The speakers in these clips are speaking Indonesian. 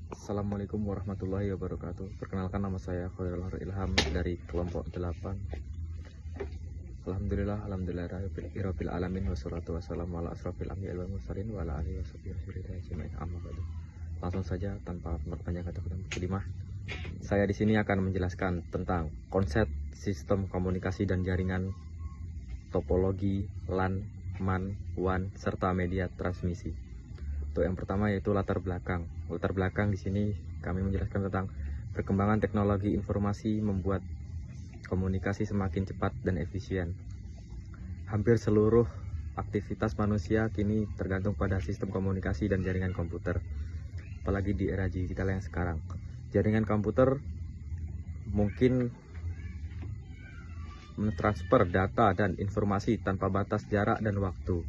Assalamualaikum warahmatullahi wabarakatuh. Perkenalkan, nama saya Khairul Nur Ilham dari kelompok 8. Alhamdulillah alamin, wassalatu wassalamu ala asrofil anbiya'i wal mursalin wa ala alihi washabihi ajmain, amma ba'du. Langsung saja tanpa berpanjang kata kelimah, saya di sini akan menjelaskan tentang konsep sistem komunikasi dan jaringan, topologi LAN, MAN, WAN, serta media transmisi. Untuk yang pertama yaitu latar belakang. Latar belakang di sini kami menjelaskan tentang perkembangan teknologi informasi membuat komunikasi semakin cepat dan efisien. Hampir seluruh aktivitas manusia kini tergantung pada sistem komunikasi dan jaringan komputer. Apalagi di era digital yang sekarang. Jaringan komputer mungkin mentransfer data dan informasi tanpa batas jarak dan waktu.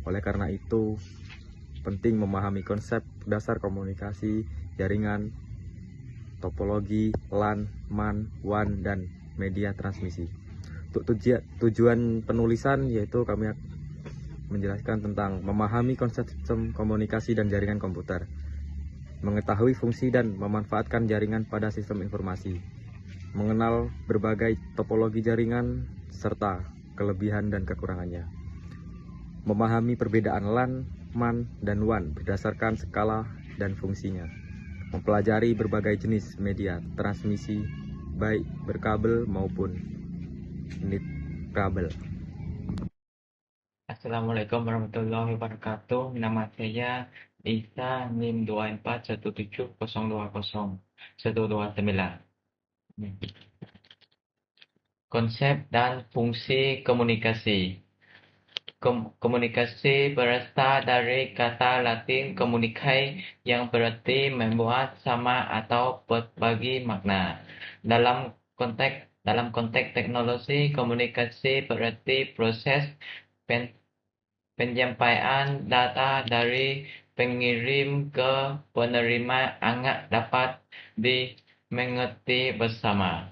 Oleh karena itu, penting memahami konsep dasar komunikasi, jaringan, topologi, LAN, MAN, WAN, dan media transmisi. Untuk tujuan penulisan yaitu kami menjelaskan tentang memahami konsep sistem komunikasi dan jaringan komputer, mengetahui fungsi dan memanfaatkan jaringan pada sistem informasi, mengenal berbagai topologi jaringan serta kelebihan dan kekurangannya, memahami perbedaan LAN, MAN, dan WAN berdasarkan skala dan fungsinya, mempelajari berbagai jenis media transmisi baik berkabel maupun nirkabel. Assalamualaikum warahmatullahi wabarakatuh. Nama saya Isa, NIM 24170201129. Konsep dan fungsi komunikasi. Komunikasi berasal dari kata Latin communicare yang berarti membuat sama atau berbagi makna. Dalam konteks teknologi, komunikasi berarti proses penyampaian data dari pengirim ke penerima agar dapat dimengerti bersama.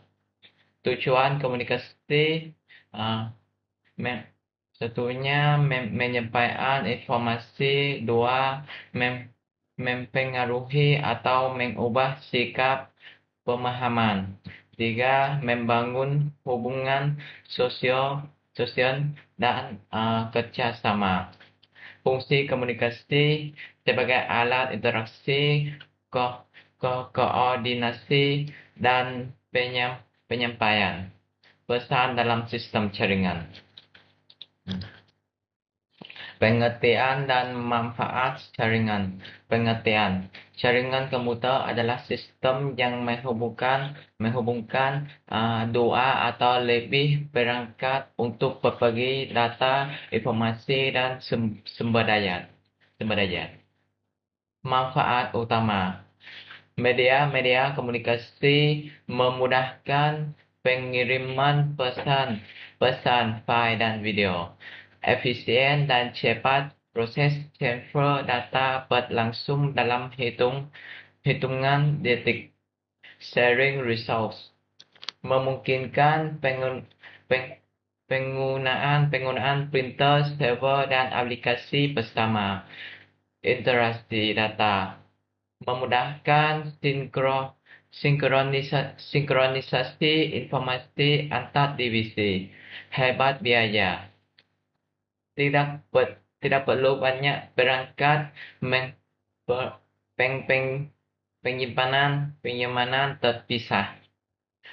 Tujuan komunikasi satunya menyampaikan informasi, dua mempengaruhi atau mengubah sikap pemahaman, tiga membangun hubungan sosial dan kerjasama. Fungsi komunikasi sebagai alat interaksi, koordinasi, dan penyampaian pesan dalam sistem jaringan. Pengertian dan manfaat jaringan. Pengertian. Jaringan komputer adalah sistem yang menghubungkan dua atau lebih perangkat untuk berbagi data, informasi, dan sumber daya. Manfaat utama. Media komunikasi memudahkan pengiriman pesan, file, dan video. Efisien dan cepat, proses transfer data berlangsung dalam hitungan detik. Sharing resource memungkinkan penggunaan printer, server, dan aplikasi bersama. Interaksi data memudahkan sinkronisasi informasi antar divisi. Hemat biaya. Tidak perlu banyak perangkat penyimpanan terpisah.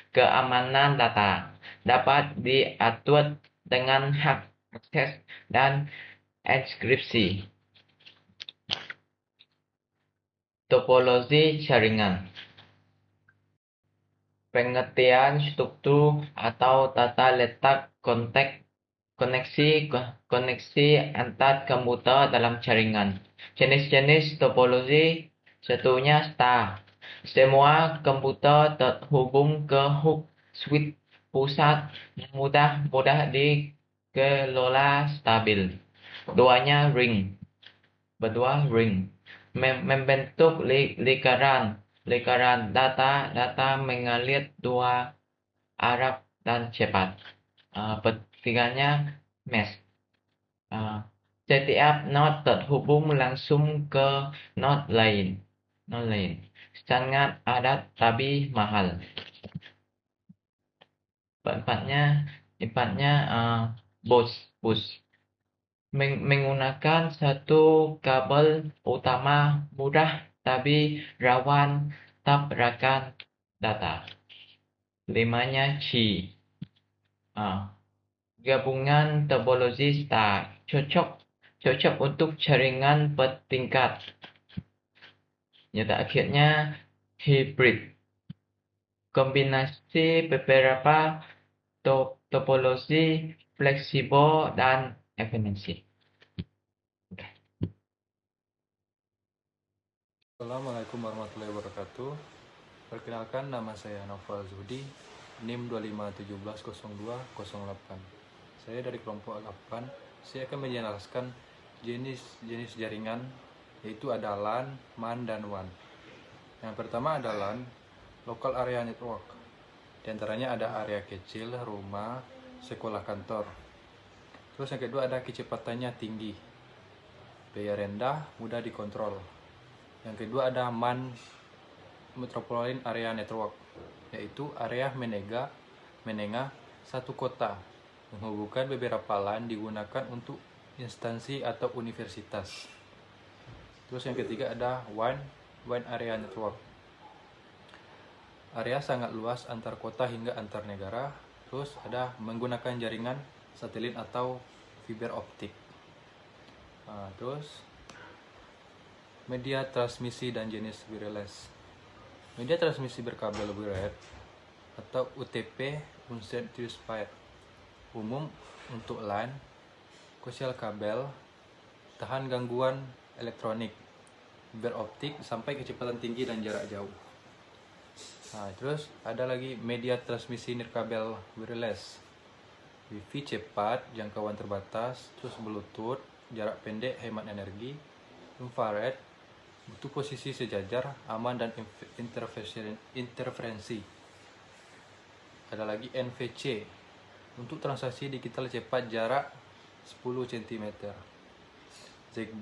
Keamanan data dapat diatur dengan hak akses dan enkripsi. Topologi jaringan. Pengertian struktur atau tata letak koneksi antar komputer dalam jaringan. Jenis-jenis topologi, satunya star. Semua komputer terhubung ke hub switch pusat mudah dikelola stabil. Berdua ring. Membentuk lingkaran data mengalir dua arah dan cepat. Ketiganya mesh. Setiap node terhubung langsung ke node lain. online. Sangat adat tapi mahal. Empatnya, bus. Menggunakan satu kabel utama mudah tapi rawan tabrakan data. Limanya Ah, gabungan topologi star cocok untuk jaringan bertingkat. Nyata akhirnya hybrid. Kombinasi beberapa topologi fleksibel dan efisiensi. Assalamualaikum warahmatullahi wabarakatuh. Perkenalkan, nama saya Noval Zudi, NIM 25170208. Saya dari kelompok 8. Saya akan menjelaskan jenis jaringan, yaitu ada LAN, MAN, dan WAN. Yang pertama ada LAN, Local Area Network. Di antaranya ada area kecil, rumah, sekolah, kantor. Terus yang kedua ada kecepatannya tinggi, biaya rendah, mudah dikontrol. Yang kedua ada MAN, Metropolitan Area Network, yaitu area menengah satu kota, menghubungkan beberapa LAN digunakan untuk instansi atau universitas. Terus yang ketiga ada Wide Area Network, area sangat luas antar kota hingga antar negara. Terus ada menggunakan jaringan satelit atau fiber optik. Terus media transmisi dan jenis wireless. Media transmisi berkabel wired atau UTP, Uncertified, umum untuk LAN, koaksial kabel, tahan gangguan elektronik, fiber optik sampai kecepatan tinggi dan jarak jauh. Terus ada lagi media transmisi nirkabel wireless, Wi-Fi cepat, jangkauan terbatas, terus Bluetooth, jarak pendek, hemat energi, infrared, butuh posisi sejajar, aman dan interferensi. Ada lagi NVC, untuk transaksi digital cepat, jarak 10 cm.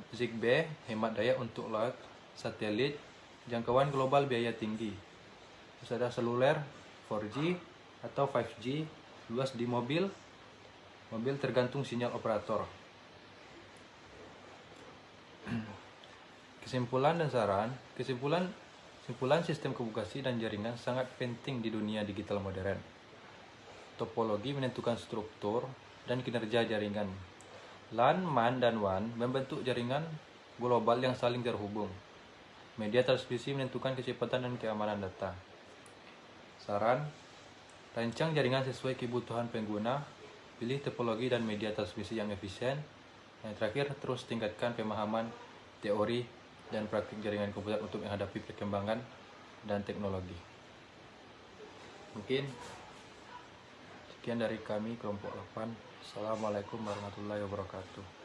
Zigbee, hemat daya untuk LAN, satelit, jangkauan global, biaya tinggi. Terus ada seluler, 4G atau 5G, luas di mobil tergantung sinyal operator. Kesimpulan dan saran. Kesimpulan sistem komunikasi dan jaringan sangat penting di dunia digital modern. Topologi menentukan struktur dan kinerja jaringan. LAN, MAN, dan WAN membentuk jaringan global yang saling terhubung. Media transmisi menentukan kecepatan dan keamanan data. Saran, rancang jaringan sesuai kebutuhan pengguna, pilih topologi dan media transmisi yang efisien. Yang terakhir, terus tingkatkan pemahaman teori dan praktik jaringan komputer untuk menghadapi perkembangan dan teknologi. Mungkin sekian dari kami kelompok 8. Assalamualaikum warahmatullahi wabarakatuh.